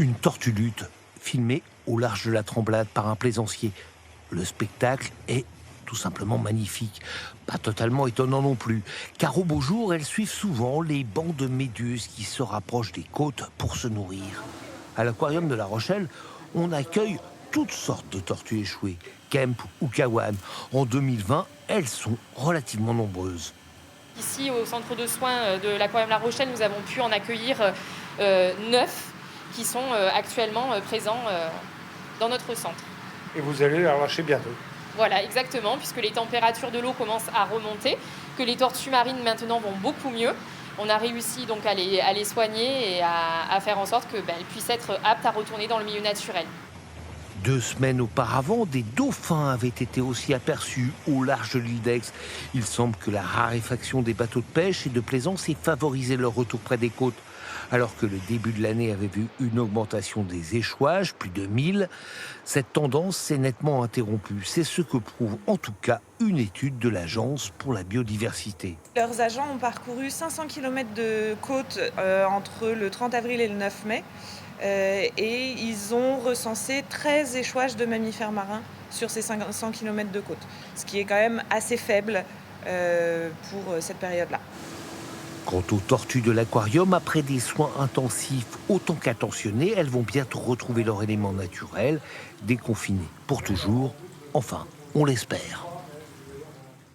Une tortue lutte filmée au large de la Tremblade par un plaisancier. Le spectacle est tout simplement magnifique. Pas totalement étonnant non plus, car au beau jour, elles suivent souvent les bancs de méduses qui se rapprochent des côtes pour se nourrir. À l'aquarium de La Rochelle, on accueille toutes sortes de tortues échouées, kemp ou kawan. En 2020, elles sont relativement nombreuses. Ici, au centre de soins de l'Aquarium La Rochelle, nous avons pu en accueillir 9 qui sont actuellement présents dans notre centre. Et vous allez la relâcher bientôt. Voilà, exactement, puisque les températures de l'eau commencent à remonter, que les tortues marines maintenant vont beaucoup mieux. On a réussi donc à les soigner et à faire en sorte qu'elles puissent être aptes à retourner dans le milieu naturel. 2 semaines auparavant, des dauphins avaient été aussi aperçus au large de l'île d'Aix. Il semble que la raréfaction des bateaux de pêche et de plaisance ait favorisé leur retour près des côtes. Alors que le début de l'année avait vu une augmentation des échouages, plus de 1000, cette tendance s'est nettement interrompue. C'est ce que prouve en tout cas une étude de l'Agence pour la biodiversité. Leurs agents ont parcouru 500 km de côte entre le 30 avril et le 9 mai. Et ils ont recensé 13 échouages de mammifères marins sur ces 500 km de côte, ce qui est quand même assez faible pour cette période-là. Quant aux tortues de l'aquarium, après des soins intensifs autant qu'attentionnés, elles vont bientôt retrouver leur élément naturel, déconfinées pour toujours, enfin, on l'espère.